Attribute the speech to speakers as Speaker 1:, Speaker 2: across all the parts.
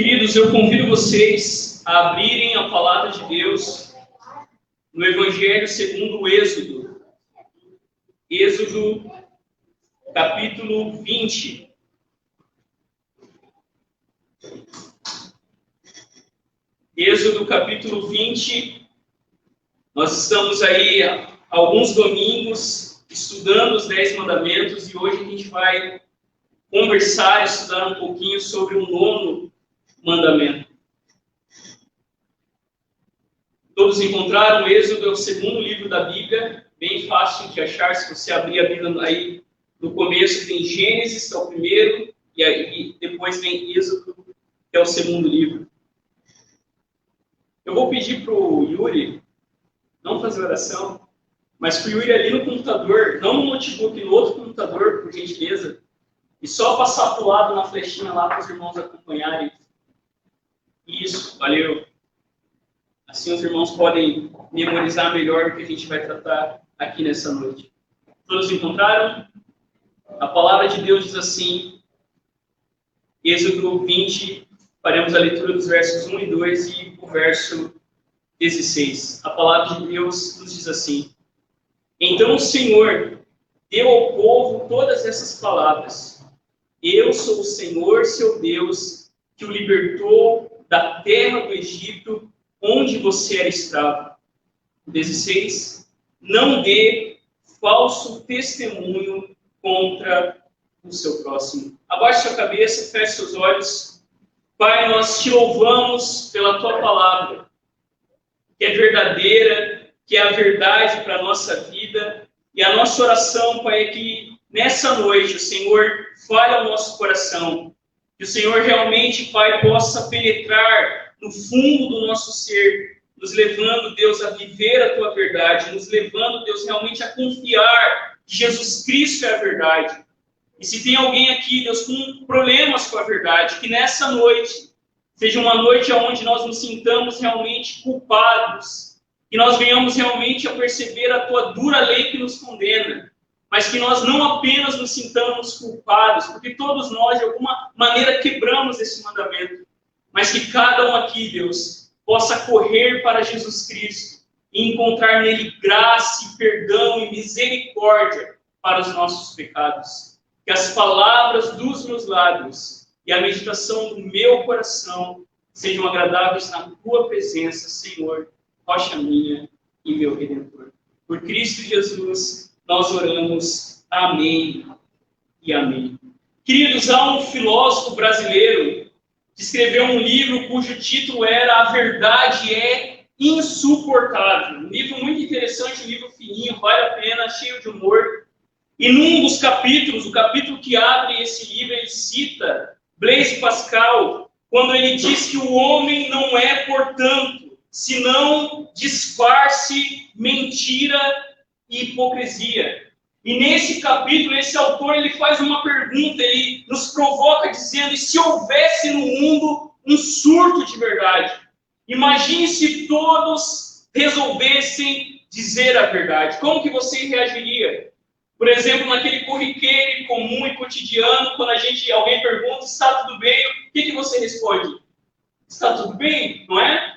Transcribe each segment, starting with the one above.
Speaker 1: Queridos, eu convido vocês a abrirem a palavra de Deus no Evangelho segundo o Êxodo. Êxodo, capítulo 20. Êxodo, capítulo 20. Nós estamos aí há alguns domingos estudando os 10 mandamentos e hoje a gente vai conversar, estudar um pouquinho sobre o 9º mandamento. Todos encontraram? O Êxodo é o segundo livro da Bíblia, bem fácil de achar. Se você abrir a Bíblia aí no começo, tem Gênesis, que é o primeiro, e aí depois vem Êxodo, que é o segundo livro. Eu vou pedir para o Yuri não fazer oração, mas para o Yuri ali no computador, não no notebook, no outro computador, por gentileza, e só passar para o lado na flechinha lá para os irmãos acompanharem. Isso, valeu. Assim os irmãos podem memorizar melhor o que a gente vai tratar aqui nessa noite. Todos encontraram? A palavra de Deus diz assim, Êxodo 20, faremos a leitura dos versos 1 e 2 e o verso 16. A palavra de Deus nos diz assim: Então o Senhor deu ao povo todas essas palavras. Eu sou o Senhor, seu Deus, que o libertou da terra do Egito, onde você era escravo. 16. Não dê falso testemunho contra o seu próximo. Abaixe sua cabeça, feche seus olhos. Pai, nós te louvamos pela tua palavra, que é verdadeira, que é a verdade para a nossa vida. E a nossa oração, Pai, é que nessa noite o Senhor fale ao nosso coração. Que o Senhor realmente, Pai, possa penetrar no fundo do nosso ser, nos levando, Deus, a viver a tua verdade, nos levando, Deus, realmente a confiar que Jesus Cristo é a verdade. E se tem alguém aqui, Deus, com problemas com a verdade, que nessa noite seja uma noite onde nós nos sintamos realmente culpados, que nós venhamos realmente a perceber a tua dura lei que nos condena, mas que nós não apenas nos sintamos culpados, porque todos nós, de alguma maneira, quebramos esse mandamento, mas que cada um aqui, Deus, possa correr para Jesus Cristo e encontrar nele graça, perdão e misericórdia para os nossos pecados. Que as palavras dos meus lábios e a meditação do meu coração sejam agradáveis na tua presença, Senhor, rocha minha e meu Redentor. Por Cristo Jesus, nós oramos. Amém e amém. Queridos, há um filósofo brasileiro que escreveu um livro cujo título era A Verdade é Insuportável. Um livro muito interessante, um livro fininho, vale a pena, cheio de humor. E num dos capítulos, o capítulo que abre esse livro, ele cita Blaise Pascal, quando ele diz que o homem não é, portanto, senão disfarce, mentira e hipocrisia. E nesse capítulo, esse autor ele faz uma pergunta, ele nos provoca dizendo: e se houvesse no mundo um surto de verdade? Imagine se todos resolvessem dizer a verdade. Como que você reagiria? Por exemplo, naquele corriqueiro comum e cotidiano, quando alguém pergunta, está tudo bem? O que você responde? Está tudo bem, não é?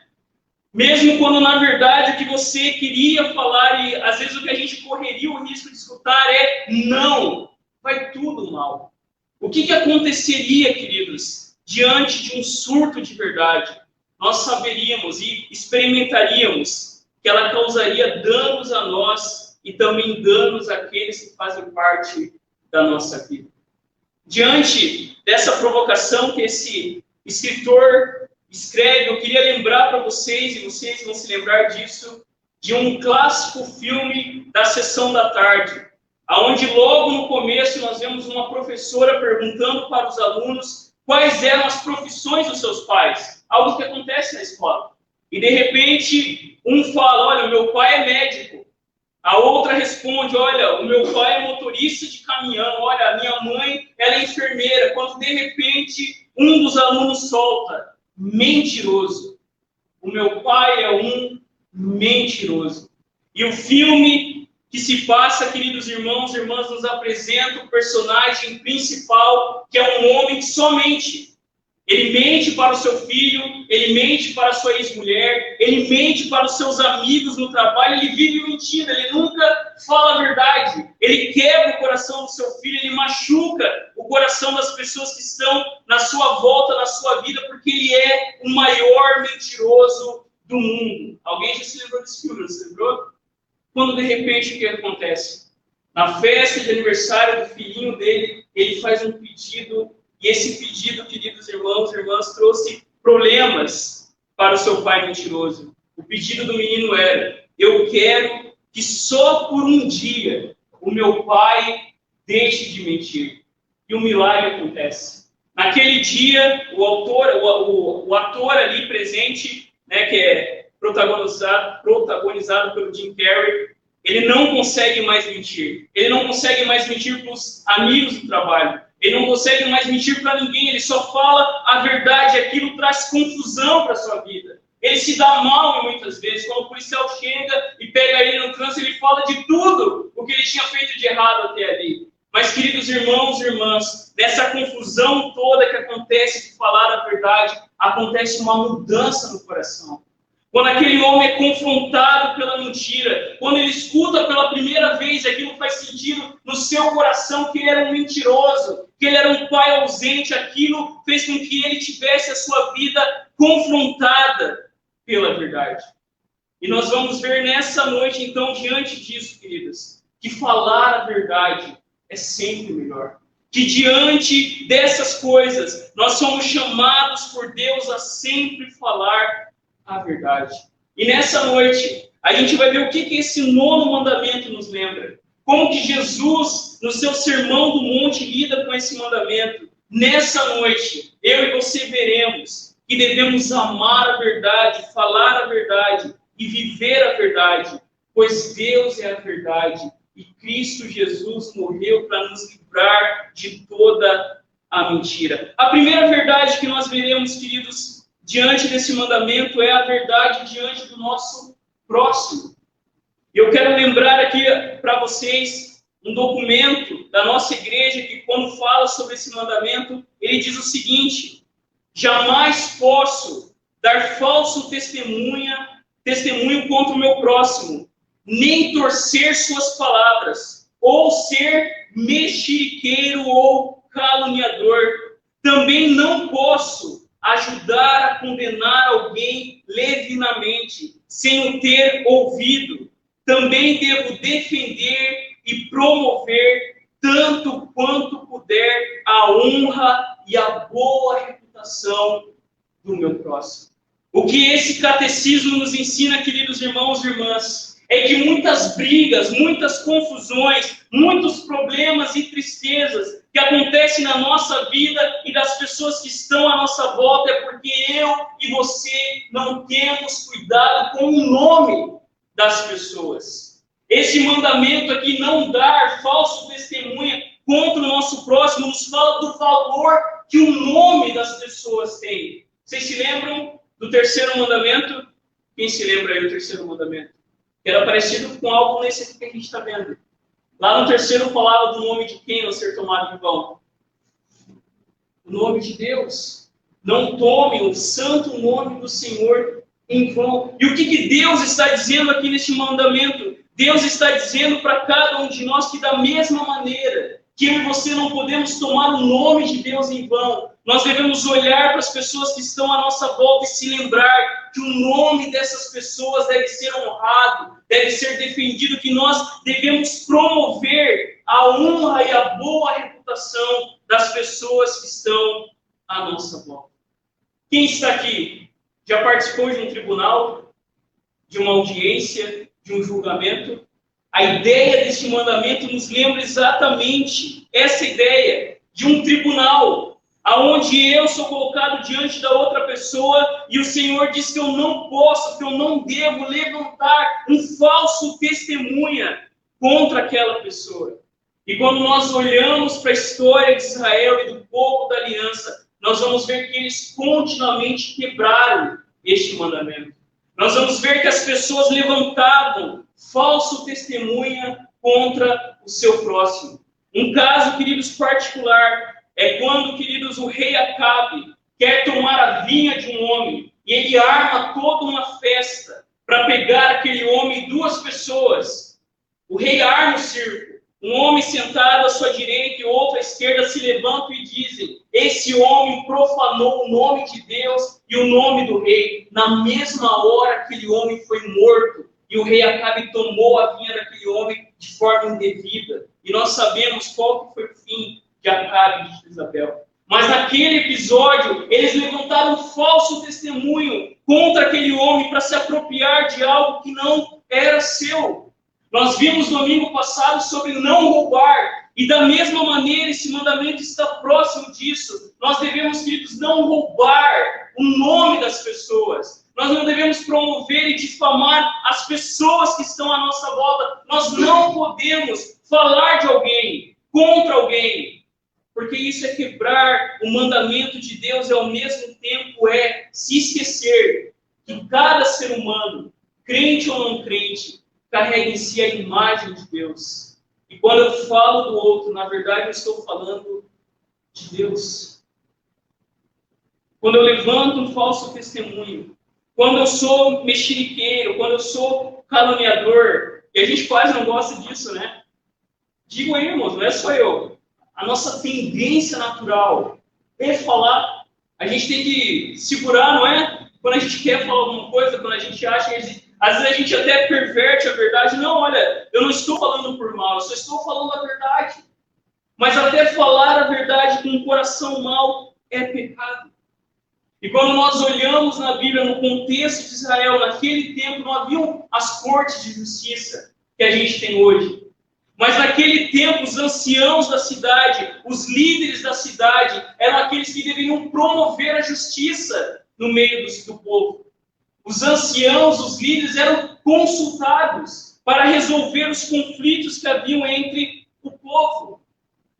Speaker 1: Mesmo quando, na verdade, o que você queria falar, e às vezes o que a gente correria o risco de escutar é não, vai tudo mal. O que aconteceria, queridos, diante de um surto de verdade? Nós saberíamos e experimentaríamos que ela causaria danos a nós e também danos àqueles que fazem parte da nossa vida. Diante dessa provocação que esse escritor escreve, eu queria lembrar para vocês, e vocês vão se lembrar disso, de um clássico filme da Sessão da Tarde, onde logo no começo nós vemos uma professora perguntando para os alunos quais eram as profissões dos seus pais, algo que acontece na escola. E de repente, um fala: olha, o meu pai é médico. A outra responde: olha, o meu pai é motorista de caminhão, olha, a minha mãe ela é enfermeira. Quando de repente um dos alunos solta: mentiroso. O meu pai é um mentiroso. E o filme que se passa, queridos irmãos e irmãs, nos apresenta o personagem principal, que é um homem que só mente. Ele mente para o seu filho, ele mente para a sua ex-mulher, ele mente para os seus amigos no trabalho, ele vive mentindo, ele nunca fala a verdade. Ele quebra o coração do seu filho, ele machuca o coração das pessoas que estão na sua volta, na sua vida, porque ele é o maior mentiroso do mundo. Alguém já se lembrou desse filme, não se lembrou? Quando de repente o que acontece? Na festa de aniversário do filhinho dele, ele faz um pedido. E esse pedido, queridos irmãos e irmãs, trouxe problemas para o seu pai mentiroso. O pedido do menino era: eu quero que só por um dia o meu pai deixe de mentir. E um milagre acontece. Naquele dia, o ator ali presente, né, que é protagonizado pelo Jim Carrey, ele não consegue mais mentir. Ele não consegue mais mentir para os amigos do trabalho. Ele não consegue mais mentir para ninguém, ele só fala a verdade, aquilo traz confusão para a sua vida. Ele se dá mal muitas vezes, quando o policial chega e pega ele no trânsito, ele fala de tudo o que ele tinha feito de errado até ali. Mas, queridos irmãos e irmãs, nessa confusão toda que acontece de falar a verdade, acontece uma mudança no coração. Quando aquele homem é confrontado pela mentira, quando ele escuta pela primeira vez, aquilo faz sentido no seu coração que ele era um mentiroso, que ele era um pai ausente, aquilo fez com que ele tivesse a sua vida confrontada pela verdade. E nós vamos ver nessa noite, então, diante disso, queridas, que falar a verdade é sempre melhor. Que diante dessas coisas, nós somos chamados por Deus a sempre falar a verdade. E nessa noite, a gente vai ver o que esse nono mandamento nos lembra. Como que Jesus, no seu sermão do monte, lida com esse mandamento. Nessa noite, eu e você veremos que devemos amar a verdade, falar a verdade e viver a verdade, pois Deus é a verdade e Cristo Jesus morreu para nos livrar de toda a mentira. A primeira verdade que nós veremos, queridos, diante desse mandamento é a verdade diante do nosso próximo. Eu quero lembrar aqui para vocês um documento da nossa igreja que, quando fala sobre esse mandamento, ele diz o seguinte: jamais posso dar falso testemunho contra o meu próximo, nem torcer suas palavras, ou ser mexeriqueiro ou caluniador. Também não posso ajudar a condenar alguém levianamente, sem o ter ouvido. Também devo defender e promover, tanto quanto puder, a honra e a boa reputação do meu próximo. O que esse catecismo nos ensina, queridos irmãos e irmãs, é que muitas brigas, muitas confusões, muitos problemas e tristezas que acontecem na nossa vida e das pessoas que estão à nossa volta é porque eu e você não temos cuidado com o nome das pessoas. Esse mandamento aqui, não dar falso testemunho contra o nosso próximo, nos fala do valor que o nome das pessoas tem. Vocês se lembram do terceiro mandamento? Quem se lembra aí do terceiro mandamento? Que era parecido com algo nesse aqui que a gente está vendo. Lá no terceiro falava do nome de quem não ser tomado em vão? O nome de Deus. Não tome o santo nome do Senhor em vão. E o que Deus está dizendo aqui neste mandamento? Deus está dizendo para cada um de nós que, da mesma maneira que eu e você não podemos tomar o nome de Deus em vão, nós devemos olhar para as pessoas que estão à nossa volta e se lembrar que o nome dessas pessoas deve ser honrado, deve ser defendido, que nós devemos promover a honra e a boa reputação das pessoas que estão à nossa volta. Quem está aqui já participou de um tribunal, de uma audiência, de um julgamento? A ideia deste mandamento nos lembra exatamente essa ideia de um tribunal, aonde eu sou colocado diante da outra pessoa e o Senhor diz que eu não posso, que eu não devo levantar um falso testemunha contra aquela pessoa. E quando nós olhamos para a história de Israel e do povo da aliança, nós vamos ver que eles continuamente quebraram este mandamento. Nós vamos ver que as pessoas levantavam falso testemunha contra o seu próximo. Um caso, queridos, particular, é quando, queridos, o rei Acabe, quer tomar a vinha de um homem, e ele arma toda uma festa para pegar aquele homem e 2 pessoas. O rei arma o circo. Um homem sentado à sua direita e outro à esquerda se levantam e dizem: esse homem profanou o nome de Deus e o nome do rei. Na mesma hora, aquele homem foi morto. E o rei Acabe tomou a vinha daquele homem de forma indevida. E nós sabemos qual foi o fim de Acabe e de Jezabel. Mas naquele episódio, eles levantaram um falso testemunho contra aquele homem para se apropriar de algo que não era seu. Nós vimos no domingo passado sobre não roubar. E da mesma maneira, esse mandamento está próximo disso. Nós devemos, queridos, não roubar o nome das pessoas. Nós não devemos promover e difamar as pessoas que estão à nossa volta. Nós não podemos falar de alguém, contra alguém. Porque isso é quebrar o mandamento de Deus e ao mesmo tempo é se esquecer que cada ser humano, crente ou não crente, carrega em si a imagem de Deus. E quando eu falo do outro, na verdade eu estou falando de Deus. Quando eu levanto um falso testemunho, quando eu sou mexeriqueiro, quando eu sou caluniador, e a gente quase não gosta disso, né? Digo aí, irmãos, não é só eu. A nossa tendência natural é falar. A gente tem que segurar, não é? Quando a gente quer falar alguma coisa, quando a gente acha que às vezes a gente até perverte a verdade. Não, olha, eu não estou falando por mal, eu só estou falando a verdade. Mas até falar a verdade com um coração mau é pecado. E quando nós olhamos na Bíblia, no contexto de Israel, naquele tempo não haviam as cortes de justiça que a gente tem hoje. Mas naquele tempo, os anciãos da cidade, os líderes da cidade, eram aqueles que deveriam promover a justiça no meio do povo. Os anciãos, os líderes, eram consultados para resolver os conflitos que haviam entre o povo.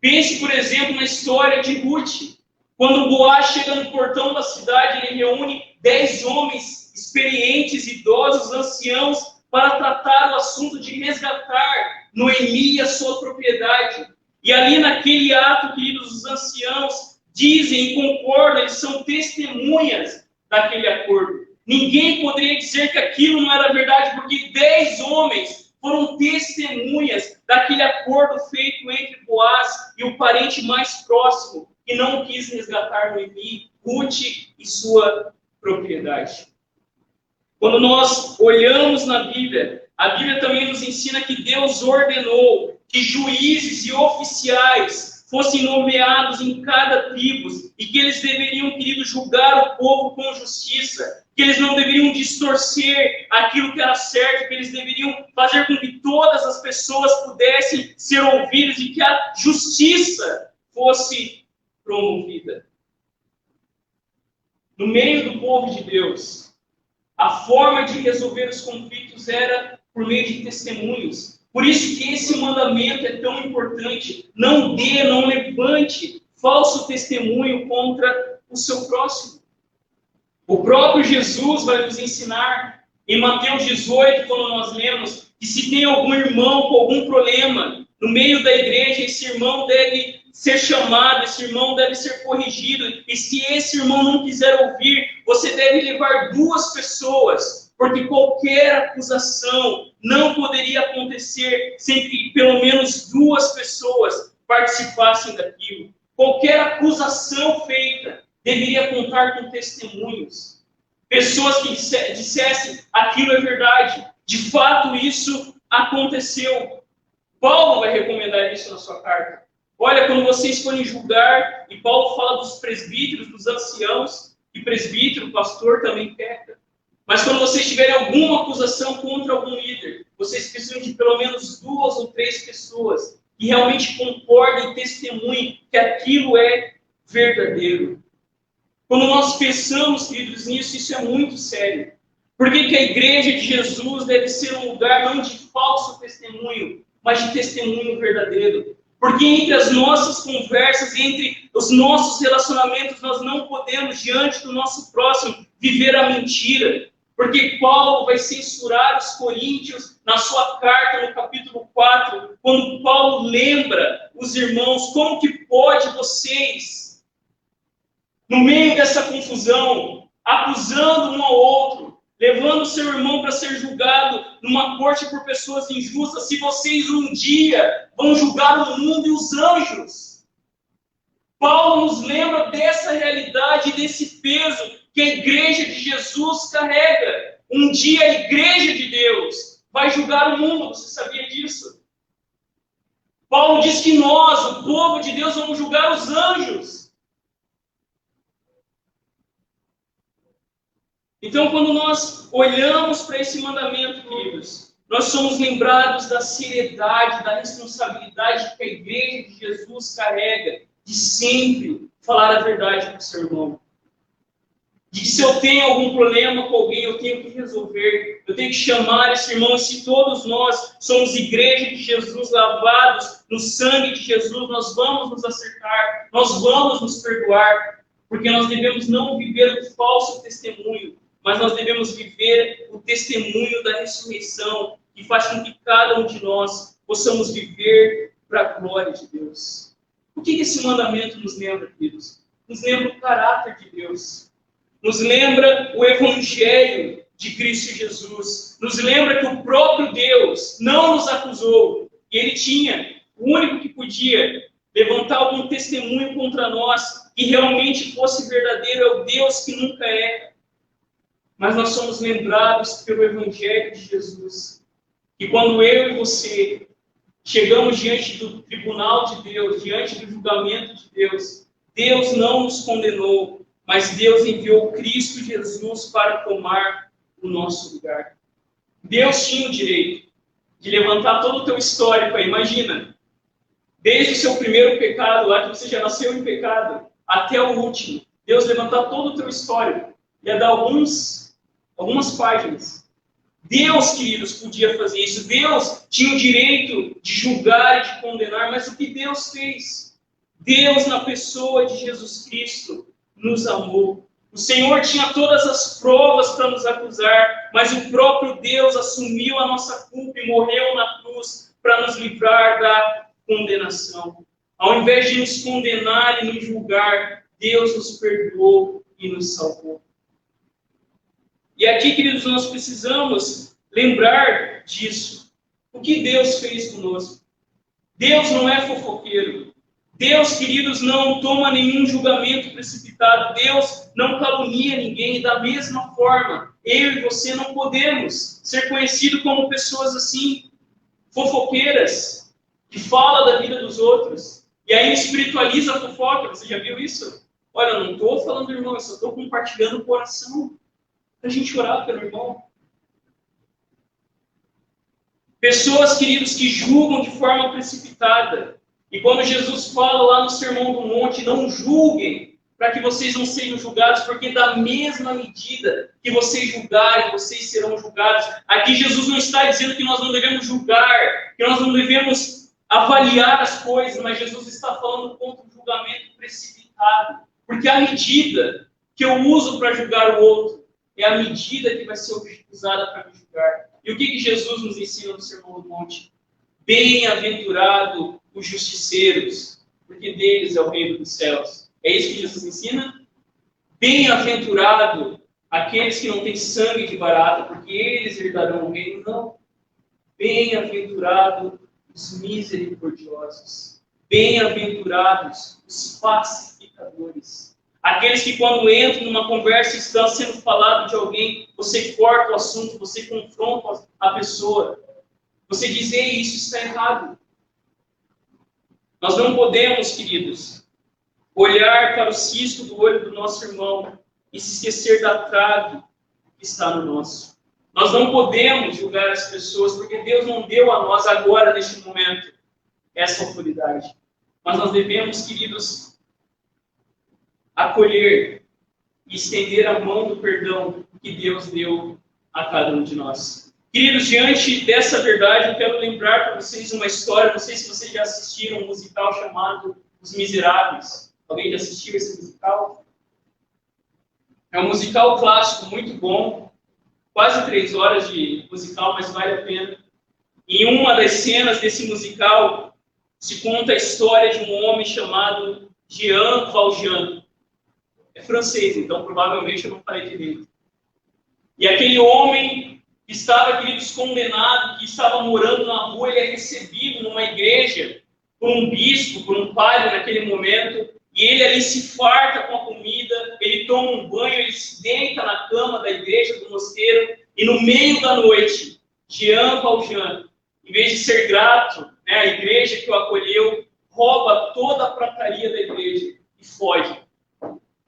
Speaker 1: Pense, por exemplo, na história de Ruth. Quando Boaz chega no portão da cidade, ele reúne 10 homens experientes, idosos, anciãos, para tratar o assunto de resgatar Noemi a sua propriedade. E ali naquele ato, queridos, os anciãos dizem e concordam, eles são testemunhas daquele acordo. Ninguém poderia dizer que aquilo não era verdade, porque 10 homens foram testemunhas daquele acordo feito entre Boaz e o parente mais próximo, que não quis resgatar Noemi, Ruth e sua propriedade. Quando nós olhamos na Bíblia, a Bíblia também nos ensina que Deus ordenou que juízes e oficiais fossem nomeados em cada tribo e que eles deveriam, querido, julgar o povo com justiça, que eles não deveriam distorcer aquilo que era certo, que eles deveriam fazer com que todas as pessoas pudessem ser ouvidas e que a justiça fosse promovida. No meio do povo de Deus, a forma de resolver os conflitos era por meio de testemunhos. Por isso que esse mandamento é tão importante. Não levante falso testemunho contra o seu próximo. O próprio Jesus vai nos ensinar em Mateus 18, quando nós lemos, que se tem algum irmão com algum problema no meio da igreja, esse irmão deve ser chamado, esse irmão deve ser corrigido, e se esse irmão não quiser ouvir, você deve levar 2 pessoas, porque qualquer acusação não poderia acontecer sem que pelo menos 2 pessoas participassem daquilo. Qualquer acusação feita deveria contar com testemunhos. Pessoas que dissessem aquilo é verdade, de fato isso aconteceu. Paulo vai recomendar isso na sua carta. Olha, quando vocês forem julgar, e Paulo fala dos presbíteros, dos anciãos, e presbítero, pastor também peca. Mas quando vocês tiverem alguma acusação contra algum líder, vocês precisam de pelo menos 2 ou 3 pessoas que realmente concordem e testemunhem que aquilo é verdadeiro. Quando nós pensamos, queridos, nisso, isso é muito sério. Por que a igreja de Jesus deve ser um lugar não de falso testemunho, mas de testemunho verdadeiro? Porque entre as nossas conversas, entre os nossos relacionamentos, nós não podemos, diante do nosso próximo, viver a mentira. Porque Paulo vai censurar os coríntios na sua carta, no capítulo 4, quando Paulo lembra os irmãos, como que pode vocês no meio dessa confusão, acusando um ao outro, levando o seu irmão para ser julgado numa corte por pessoas injustas, se vocês um dia vão julgar o mundo e os anjos. Paulo nos lembra dessa realidade, desse peso que a igreja de Jesus carrega. Um dia a igreja de Deus vai julgar o mundo, você sabia disso? Paulo diz que nós, o povo de Deus, vamos julgar os anjos. Então, quando nós olhamos para esse mandamento, queridos, nós somos lembrados da seriedade, da responsabilidade que a igreja de Jesus carrega de sempre falar a verdade para o seu irmão. De que se eu tenho algum problema com alguém, eu tenho que resolver, eu tenho que chamar esse irmão. E se todos nós somos igreja de Jesus, lavados no sangue de Jesus, nós vamos nos acertar, nós vamos nos perdoar, porque nós devemos não viver o falso testemunho, mas nós devemos viver o testemunho da ressurreição, que faz com que cada um de nós possamos viver para a glória de Deus. O que esse mandamento nos lembra, queridos? Nos lembra o caráter de Deus. Nos lembra o Evangelho de Cristo Jesus. Nos lembra que o próprio Deus não nos acusou. E Ele tinha, o único que podia levantar algum testemunho contra nós, que realmente fosse verdadeiro, é o Deus que nunca erra. Mas nós somos lembrados pelo Evangelho de Jesus. E quando eu e você chegamos diante do tribunal de Deus, diante do julgamento de Deus, Deus não nos condenou, mas Deus enviou Cristo Jesus para tomar o nosso lugar. Deus tinha o direito de levantar todo o teu histórico aí. Imagina, desde o seu primeiro pecado, lá que você já nasceu em pecado, até o último. Deus levantar todo o teu histórico. Ia dar algumas páginas. Deus, queridos, podia fazer isso. Deus tinha o direito de julgar e de condenar, mas o que Deus fez? Deus, na pessoa de Jesus Cristo, nos amou. O Senhor tinha todas as provas para nos acusar, mas o próprio Deus assumiu a nossa culpa e morreu na cruz para nos livrar da condenação. Ao invés de nos condenar e nos julgar, Deus nos perdoou e nos salvou. E aqui, queridos, nós precisamos lembrar disso. O que Deus fez conosco? Deus não é fofoqueiro. Deus, queridos, não toma nenhum julgamento precipitado. Deus não calunia ninguém. Da mesma forma, eu e você não podemos ser conhecidos como pessoas assim, fofoqueiras, que falam da vida dos outros. E aí espiritualiza a fofoca. Você já viu isso? Olha, eu não estou falando do irmão, eu só estou compartilhando o coração. Para a gente orar pelo irmão. Pessoas, queridos, que julgam de forma precipitada. E quando Jesus fala lá no Sermão do Monte, não julguem, para que vocês não sejam julgados, porque da mesma medida que vocês julgarem, vocês serão julgados. Aqui Jesus não está dizendo que nós não devemos julgar, que nós não devemos avaliar as coisas, mas Jesus está falando contra o julgamento precipitado. Porque a medida que eu uso para julgar o outro é a medida que vai ser usada para me julgar. E o que Jesus nos ensina no Sermão do Monte? Bem-aventurado os justiceiros, porque deles é o reino dos céus. É isso que Jesus ensina? Bem-aventurado aqueles que não têm sangue de barata, porque eles herdarão o reino. Não. Bem-aventurado os misericordiosos. Bem-aventurados os pacificadores. Aqueles que quando entram numa conversa e está sendo falado de alguém, você corta o assunto, você confronta a pessoa. Você diz, ei, isso está errado. Nós não podemos, queridos, olhar para o cisco do olho do nosso irmão e se esquecer da trave que está no nosso. Nós não podemos julgar as pessoas, porque Deus não deu a nós agora, neste momento, essa autoridade. Mas nós devemos, queridos, acolher e estender a mão do perdão que Deus deu a cada um de nós. Queridos, diante dessa verdade, eu quero lembrar para vocês uma história. Não sei se vocês já assistiram um musical chamado Os Miseráveis. Alguém já assistiu esse musical? É um musical clássico, muito bom. Quase 3 horas de musical, mas vale a pena. Em uma das cenas desse musical, se conta a história de um homem chamado Jean Valjean. é francês, então provavelmente eu não falei direito. E aquele homem que estava, queridos, condenado, que estava morando na rua, ele é recebido numa igreja por um bispo, por um padre naquele momento, e ele ali se farta com a comida, ele toma um banho, ele se deita na cama da igreja, do mosteiro, e no meio da noite, Jean Valjean, em vez de ser grato, né, à igreja que o acolheu, rouba toda a prataria da igreja e foge.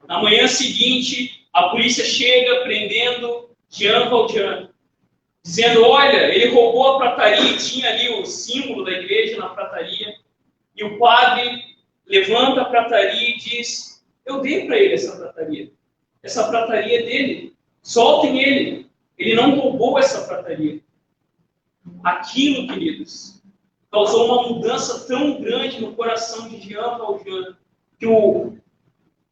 Speaker 1: Na manhã seguinte, a polícia chega prendendo Jean Valjean, dizendo, olha, ele roubou a prataria, e tinha ali o símbolo da igreja na prataria, e o padre levanta a prataria e diz, eu dei para ele essa prataria é dele, soltem ele não roubou essa prataria. Aquilo, queridos, causou uma mudança tão grande no coração de Jean Valjean, que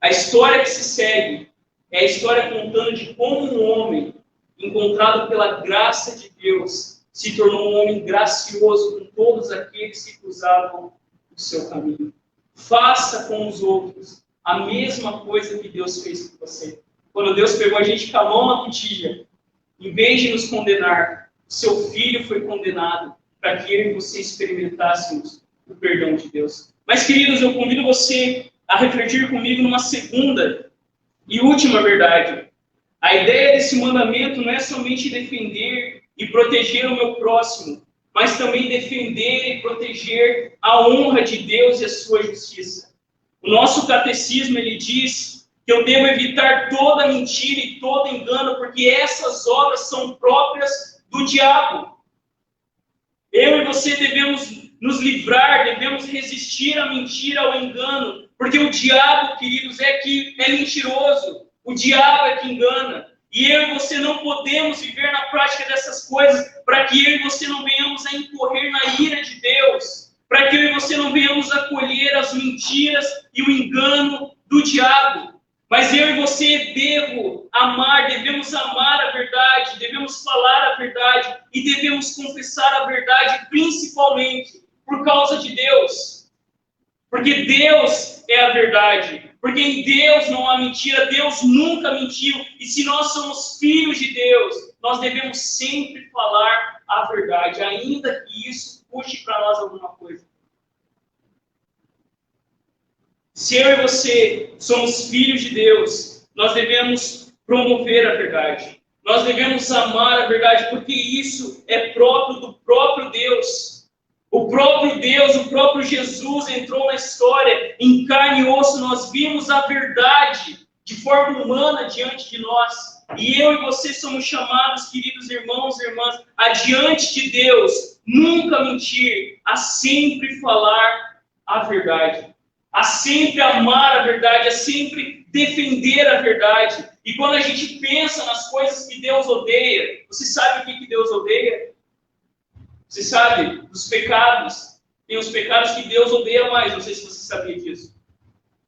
Speaker 1: a história que se segue é a história contando de como um homem, encontrado pela graça de Deus, se tornou um homem gracioso com todos aqueles que cruzavam o seu caminho. Faça com os outros a mesma coisa que Deus fez com você. Quando Deus pegou a gente com a mão na botija, em vez de nos condenar, seu filho foi condenado para que eu e você experimentássemos o perdão de Deus. Mas, queridos, eu convido você a refletir comigo numa segunda e última verdade. A ideia desse mandamento não é somente defender e proteger o meu próximo, mas também defender e proteger a honra de Deus e a sua justiça. O nosso catecismo, ele diz que eu devo evitar toda mentira e todo engano, porque essas obras são próprias do diabo. Eu e você devemos nos livrar, devemos resistir à mentira, ao engano, porque o diabo, queridos, é mentiroso. O diabo é que engana. E eu e você não podemos viver na prática dessas coisas para que eu e você não venhamos a incorrer na ira de Deus, para que eu e você não venhamos a colher as mentiras e o engano do diabo. Mas eu e você devemos amar a verdade, devemos falar a verdade e devemos confessar a verdade, principalmente por causa de Deus. Porque Deus é a verdade. Porque em Deus não há mentira, Deus nunca mentiu. E se nós somos filhos de Deus, nós devemos sempre falar a verdade, ainda que isso puxe para nós alguma coisa. Se eu e você somos filhos de Deus, nós devemos promover a verdade. Nós devemos amar a verdade, porque isso é próprio do próprio Deus. O próprio Deus, o próprio Jesus entrou na história, em carne e osso, nós vimos a verdade de forma humana diante de nós. E eu e você somos chamados, queridos irmãos e irmãs, a diante de Deus, nunca mentir, a sempre falar a verdade. A sempre amar a verdade, a sempre defender a verdade. E quando a gente pensa nas coisas que Deus odeia, você sabe o que Deus odeia? Você sabe, dos pecados. Tem os pecados que Deus odeia mais, não sei se você sabia disso.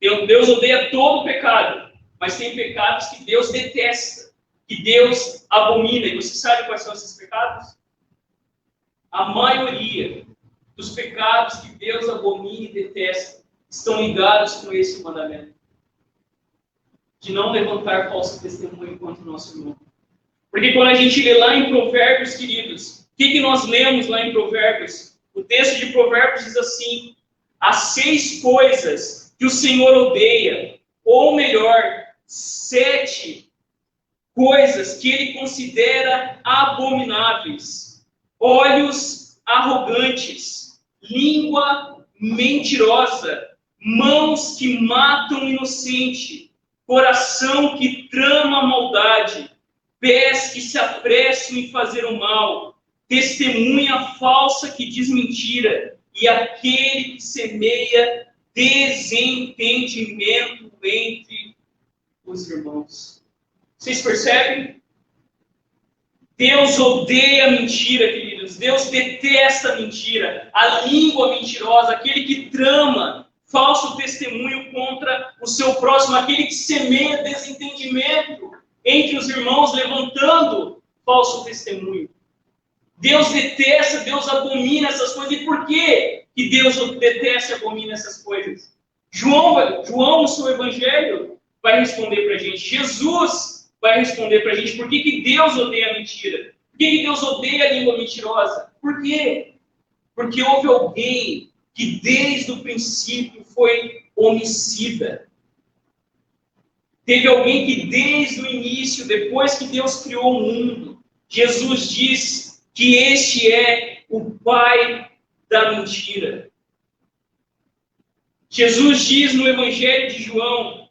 Speaker 1: Deus odeia todo pecado, mas tem pecados que Deus detesta, que Deus abomina. E você sabe quais são esses pecados? A maioria dos pecados que Deus abomina e detesta estão ligados com esse mandamento de não levantar falso testemunho contra o nosso irmão. Porque quando a gente lê lá em Provérbios, queridos, o que nós lemos lá em Provérbios? O texto de Provérbios diz assim: há 6 coisas que o Senhor odeia, ou melhor, 7 coisas que ele considera abomináveis: olhos arrogantes, língua mentirosa, mãos que matam o inocente, coração que trama a maldade, pés que se apressam em fazer o mal, testemunha falsa que diz mentira, e aquele que semeia desentendimento entre os irmãos. Vocês percebem? Deus odeia a mentira, queridos. Deus detesta a mentira, a língua mentirosa, aquele que trama falso testemunho contra o seu próximo, aquele que semeia desentendimento entre os irmãos, levantando falso testemunho. Deus detesta, Deus abomina essas coisas. E por que Deus detesta e abomina essas coisas? João, no seu evangelho, vai responder para a gente. Jesus vai responder para a gente por que Deus odeia a mentira. Por que Deus odeia a língua mentirosa? Por quê? Porque houve alguém que desde o princípio foi homicida. Teve alguém que desde o início, depois que Deus criou o mundo, Jesus diz que este é o pai da mentira. Jesus diz no Evangelho de João,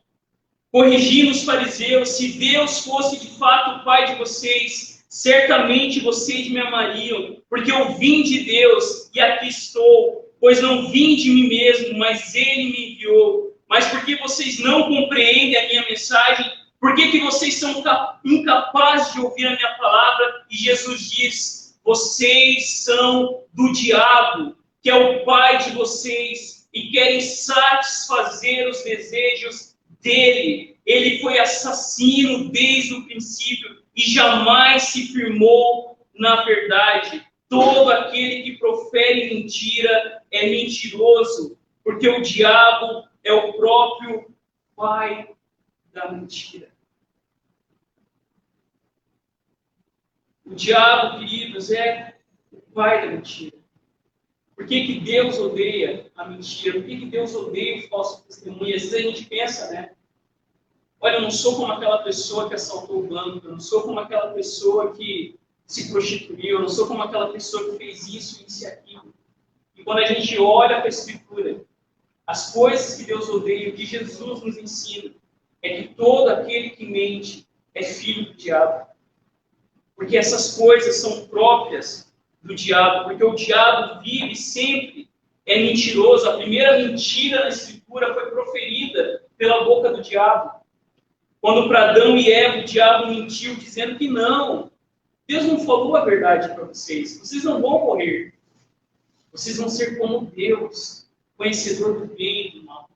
Speaker 1: corrigindo os fariseus, se Deus fosse de fato o pai de vocês, certamente vocês me amariam, porque eu vim de Deus e aqui estou, pois não vim de mim mesmo, mas Ele me enviou. Mas porque vocês não compreendem a minha mensagem, por que vocês são incapazes de ouvir a minha palavra? E Jesus diz, vocês são do diabo, que é o pai de vocês, e querem satisfazer os desejos dele. Ele foi assassino desde o princípio e jamais se firmou na verdade. Todo aquele que profere mentira é mentiroso, porque o diabo é o próprio pai da mentira. O diabo, queridos, é o pai da mentira. Por que Deus odeia a mentira? Por que Deus odeia o falso testemunho? Às vezes a gente pensa, né? Olha, eu não sou como aquela pessoa que assaltou o banco, eu não sou como aquela pessoa que se prostituiu, eu não sou como aquela pessoa que fez isso e aquilo. E quando a gente olha para a Escritura, as coisas que Deus odeia, o que Jesus nos ensina, é que todo aquele que mente é filho do diabo. Porque essas coisas são próprias do diabo, porque o diabo vive sempre, é mentiroso. A primeira mentira na Escritura foi proferida pela boca do diabo. Quando para Adão e Eva o diabo mentiu, dizendo que não, Deus não falou a verdade para vocês. Vocês não vão morrer. Vocês vão ser como Deus, conhecedor do bem e do mal.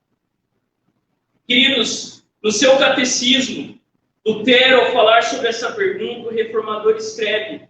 Speaker 1: Queridos, no seu catecismo, Lutero, ao falar sobre essa pergunta, o reformador escreve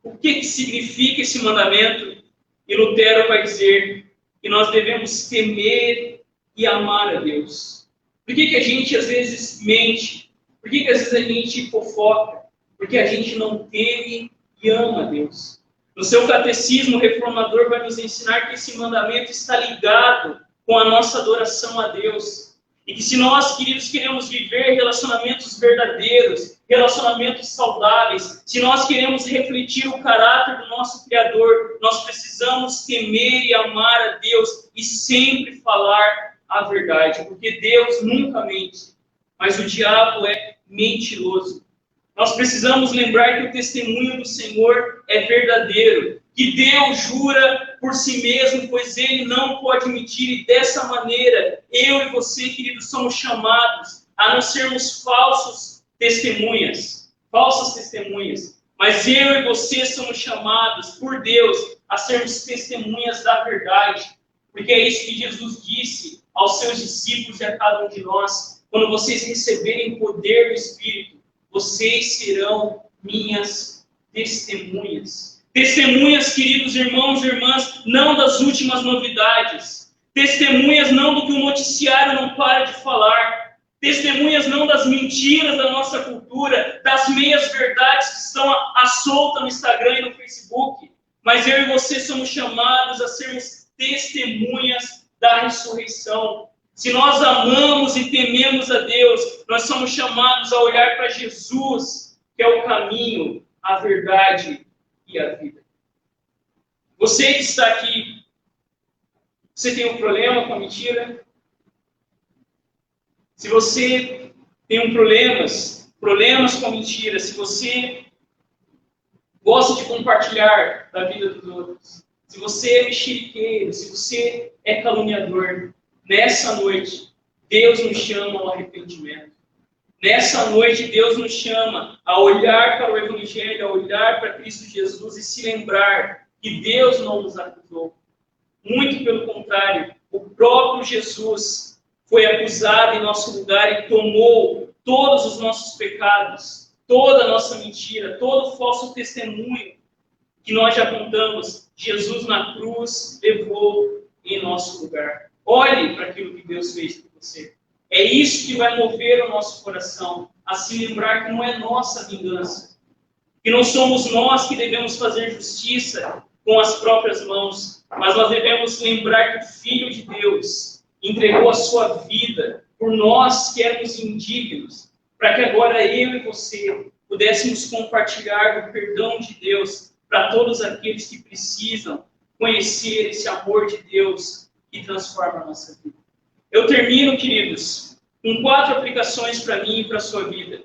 Speaker 1: o que significa esse mandamento. E Lutero vai dizer que nós devemos temer e amar a Deus. Por que a gente às vezes mente? Por que às vezes a gente fofoca? Porque a gente não teme e ama a Deus. No seu catecismo, o reformador vai nos ensinar que esse mandamento está ligado com a nossa adoração a Deus. E que se nós, queridos, queremos viver relacionamentos verdadeiros, relacionamentos saudáveis, se nós queremos refletir o caráter do nosso Criador, nós precisamos temer e amar a Deus e sempre falar a verdade, porque Deus nunca mente, mas o diabo é mentiroso. Nós precisamos lembrar que o testemunho do Senhor é verdadeiro, que Deus jura por si mesmo, pois Ele não pode mentir, e dessa maneira, eu e você, queridos, somos chamados a não sermos falsas testemunhas, mas eu e você somos chamados por Deus a sermos testemunhas da verdade, porque é isso que Jesus disse aos seus discípulos e a cada um de nós: quando vocês receberem poder do Espírito, vocês serão minhas testemunhas. Testemunhas, queridos irmãos e irmãs, não das últimas novidades. Testemunhas não do que o noticiário não para de falar. Testemunhas não das mentiras da nossa cultura, das meias-verdades que estão à solta no Instagram e no Facebook. Mas eu e você somos chamados a sermos testemunhas da ressurreição. Se nós amamos e tememos a Deus, nós somos chamados a olhar para Jesus, que é o caminho, a verdade e a vida. Você que está aqui, você tem um problema com a mentira? Se você tem problemas com a mentira, se você gosta de compartilhar da vida dos outros, se você é mexeriqueiro, se você é caluniador, nessa noite, Deus nos chama ao arrependimento. Nessa noite, Deus nos chama a olhar para o Evangelho, a olhar para Cristo Jesus e se lembrar que Deus não nos acusou. Muito pelo contrário, o próprio Jesus foi acusado em nosso lugar e tomou todos os nossos pecados, toda a nossa mentira, todo o falso testemunho que nós já contamos. Jesus na cruz levou em nosso lugar. Olhe para aquilo que Deus fez por você. É É isso que vai mover o nosso coração, a se lembrar que não é nossa vingança, que não somos nós que devemos fazer justiça com as próprias mãos, mas nós devemos lembrar que o Filho de Deus entregou a sua vida por nós que éramos indignos, para que agora eu e você pudéssemos compartilhar o perdão de Deus para todos aqueles que precisam conhecer esse amor de Deus que transforma a nossa vida. Eu termino, queridos, com 4 aplicações para mim e para a sua vida.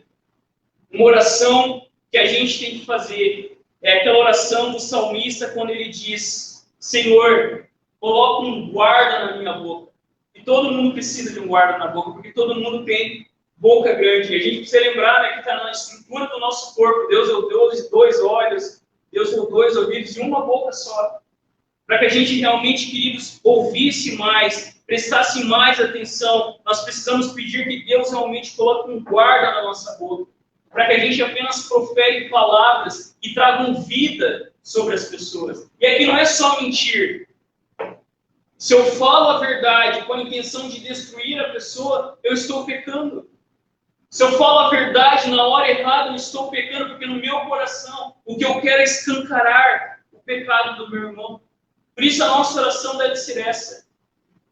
Speaker 1: Uma oração que a gente tem que fazer é aquela oração do salmista quando ele diz: Senhor, coloca um guarda na minha boca. E todo mundo precisa de um guarda na boca, porque todo mundo tem boca grande. E a gente precisa lembrar, né, que está na estrutura do nosso corpo. Deus deu 2 olhos, Deus deu 2 ouvidos e uma boca só. Para que a gente realmente, queridos, ouvisse mais, prestasse mais atenção, nós precisamos pedir que Deus realmente coloque um guarda na nossa boca, para que a gente apenas profere palavras que tragam vida sobre as pessoas. E aqui não é só mentir. Se eu falo a verdade com a intenção de destruir a pessoa, eu estou pecando. Se eu falo a verdade na hora errada, eu estou pecando, porque no meu coração o que eu quero é escancarar o pecado do meu irmão. Por isso a nossa oração deve ser essa.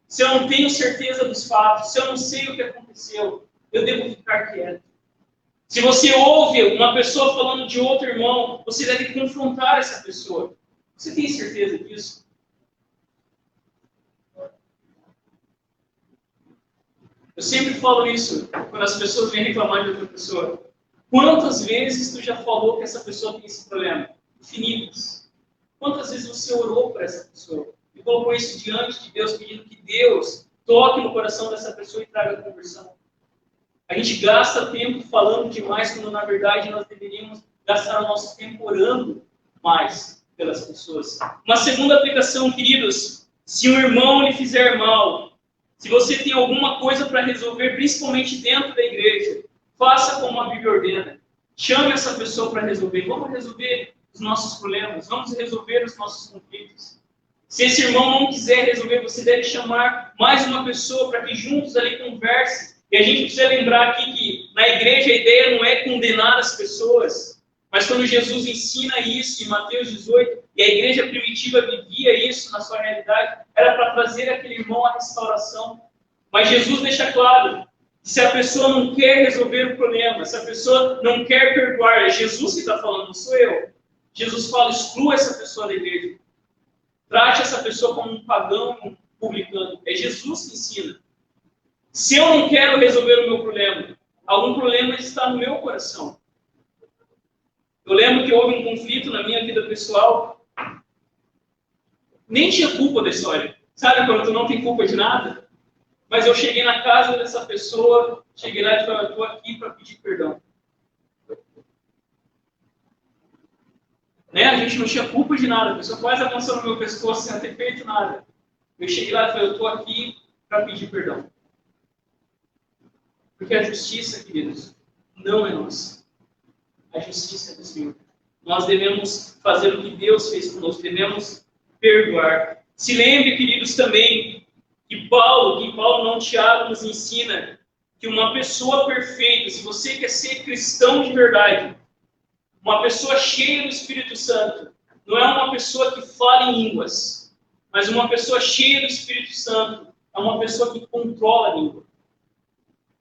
Speaker 1: Se eu não tenho certeza dos fatos, se eu não sei o que aconteceu, eu devo ficar quieto. Se você ouve uma pessoa falando de outro irmão, você deve confrontar essa pessoa. Você tem certeza disso? Eu sempre falo isso quando as pessoas vêm reclamar de outra pessoa. Quantas vezes tu já falou que essa pessoa tem esse problema? Infinitas. Quantas vezes você orou por essa pessoa e colocou isso diante de Deus, pedindo que Deus toque no coração dessa pessoa e traga conversão? A gente gasta tempo falando demais, quando na verdade nós deveríamos gastar o nosso tempo orando mais pelas pessoas. Uma segunda aplicação, queridos: se um irmão lhe fizer mal, se você tem alguma coisa para resolver, principalmente dentro da igreja, faça como a Bíblia ordena. Chame essa pessoa para resolver. Vamos resolver os nossos problemas, vamos resolver os nossos conflitos. Se esse irmão não quiser resolver, você deve chamar mais uma pessoa para que juntos ali conversem. E a gente precisa lembrar aqui que na igreja a ideia não é condenar as pessoas, mas quando Jesus ensina isso em Mateus 18, e a igreja primitiva vivia isso na sua realidade, era para trazer aquele irmão à restauração. Mas Jesus deixa claro que se a pessoa não quer resolver o problema, se a pessoa não quer perdoar, é Jesus que está falando, não sou eu. Jesus fala: exclua essa pessoa da igreja. Trate essa pessoa como um pagão, um publicano. É Jesus que ensina. Se eu não quero resolver o meu problema, algum problema está no meu coração. Eu lembro que houve um conflito na minha vida pessoal. Nem tinha culpa da história. Sabe quando tu não tem culpa de nada? Mas eu cheguei na casa dessa pessoa, cheguei lá e falei: eu estou aqui para pedir perdão. Né? A gente não tinha culpa de nada. A pessoa quase avançou no meu pescoço sem ter feito nada. Eu cheguei lá e falei: eu estou aqui para pedir perdão. Porque a justiça, queridos, não é nossa. A justiça é do Senhor. Nós devemos fazer o que Deus fez conosco, devemos perdoar. Se lembre, queridos, também que Paulo não Tiago, nos ensina que uma pessoa perfeita, se você quer ser cristão de verdade, uma pessoa cheia do Espírito Santo, não é uma pessoa que fala em línguas, mas uma pessoa cheia do Espírito Santo é uma pessoa que controla a língua.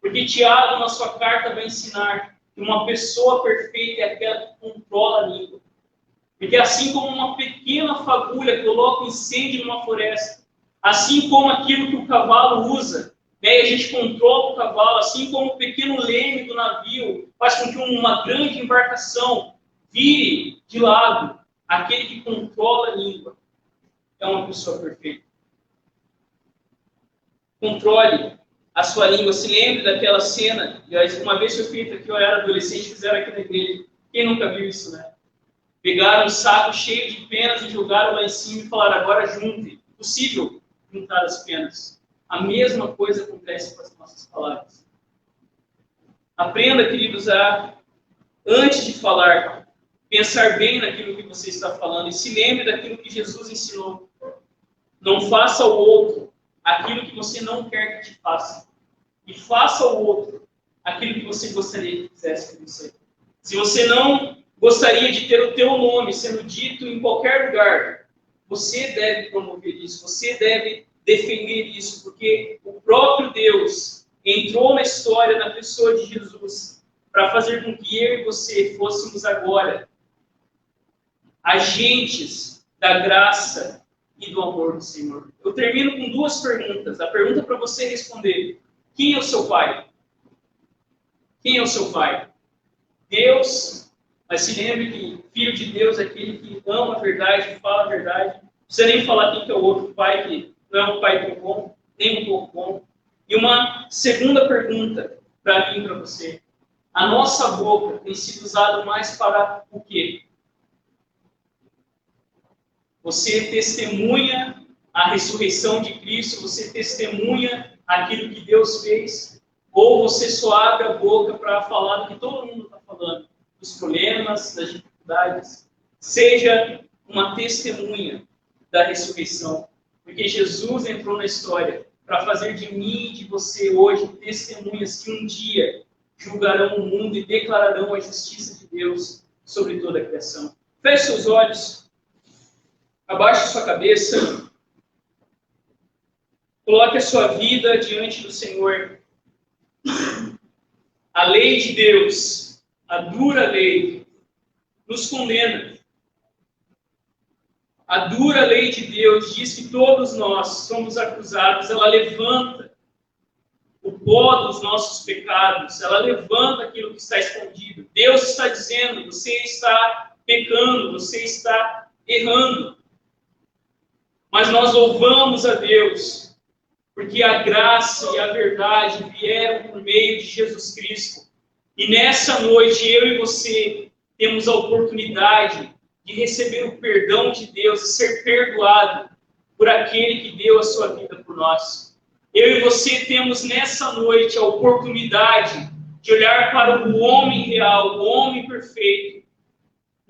Speaker 1: Porque Tiago, na sua carta, vai ensinar que uma pessoa perfeita é aquela que controla a língua. Porque assim como uma pequena fagulha coloca incêndio numa floresta, assim como aquilo que o cavalo usa, né, e a gente controla o cavalo, assim como o pequeno leme do navio faz com que uma grande embarcação vire de lado, aquele que controla a língua é uma pessoa perfeita. Controle a sua língua. Se lembre daquela cena, uma vez foi feita aqui, eu era adolescente, fizeram aqui na igreja. Quem nunca viu isso, né? Pegaram um saco cheio de penas e jogaram lá em cima e falaram: agora junte. Impossível juntar as penas. A mesma coisa acontece com as nossas palavras. Aprenda, queridos, a, antes de falar, pensar bem naquilo que você está falando e se lembre daquilo que Jesus ensinou. Não faça ao outro aquilo que você não quer que te faça. e faça ao outro aquilo que você gostaria que fizesse com você. Se você não gostaria de ter o teu nome sendo dito em qualquer lugar, você deve promover isso, você deve defender isso, porque o próprio Deus entrou na história na pessoa de Jesus para fazer com que eu e você fôssemos agora agentes da graça e do amor do Senhor. Eu termino com duas perguntas. A pergunta para você responder: quem é o seu pai? Quem é o seu pai? Deus, mas se lembre que filho de Deus é aquele que ama a verdade, fala a verdade. Não precisa nem falar quem que é o outro pai, que não é um pai tão bom, nem um pouco bom. E uma segunda pergunta para mim e para você: a nossa boca tem sido usada mais para o quê? Você testemunha a ressurreição de Cristo, você testemunha aquilo que Deus fez, ou você só abre a boca para falar do que todo mundo está falando, dos problemas, das dificuldades? Seja uma testemunha da ressurreição, porque Jesus entrou na história para fazer de mim e de você hoje testemunhas que um dia julgarão o mundo e declararão a justiça de Deus sobre toda a criação. Feche seus olhos. Abaixe sua cabeça, coloque a sua vida diante do Senhor. A lei de Deus, a dura lei, nos condena. A dura lei de Deus diz que todos nós somos acusados. Ela levanta o pó dos nossos pecados, ela levanta aquilo que está escondido. Deus está dizendo: você está pecando, você está errando. Mas nós louvamos a Deus, porque a graça e a verdade vieram por meio de Jesus Cristo. E nessa noite, eu e você temos a oportunidade de receber o perdão de Deus e ser perdoado por aquele que deu a sua vida por nós. Eu e você temos nessa noite a oportunidade de olhar para o homem real, o homem perfeito,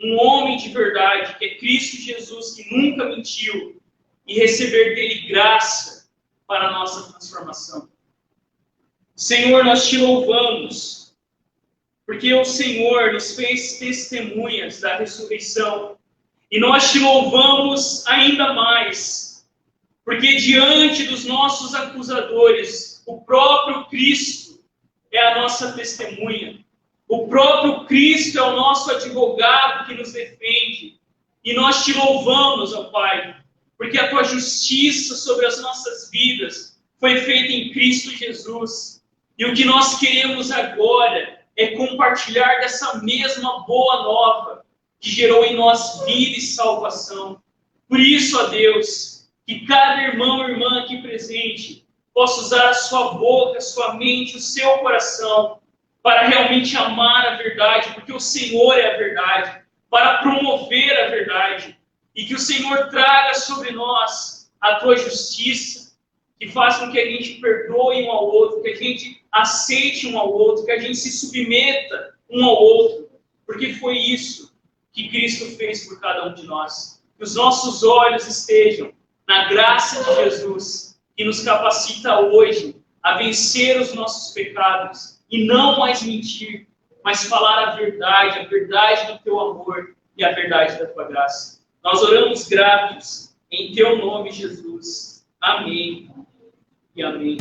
Speaker 1: um homem de verdade, que é Cristo Jesus, que nunca mentiu, e receber dele graça para a nossa transformação. Senhor, nós te louvamos, porque o Senhor nos fez testemunhas da ressurreição, e nós te louvamos ainda mais, porque diante dos nossos acusadores, o próprio Cristo é a nossa testemunha, o próprio Cristo é o nosso advogado que nos defende, e nós te louvamos, ó Pai, porque a tua justiça sobre as nossas vidas foi feita em Cristo Jesus. E o que nós queremos agora é compartilhar dessa mesma boa nova que gerou em nós vida e salvação. Por isso, ó Deus, que cada irmão e irmã aqui presente possa usar a sua boca, a sua mente, o seu coração para realmente amar a verdade, porque o Senhor é a verdade, para promover a verdade. E que o Senhor traga sobre nós a tua justiça, que faça com que a gente perdoe um ao outro, que a gente aceite um ao outro, que a gente se submeta um ao outro, porque foi isso que Cristo fez por cada um de nós. Que os nossos olhos estejam na graça de Jesus, que nos capacita hoje a vencer os nossos pecados e não mais mentir, mas falar a verdade do teu amor e a verdade da tua graça. Nós oramos gratos em teu nome, Jesus. Amém e amém.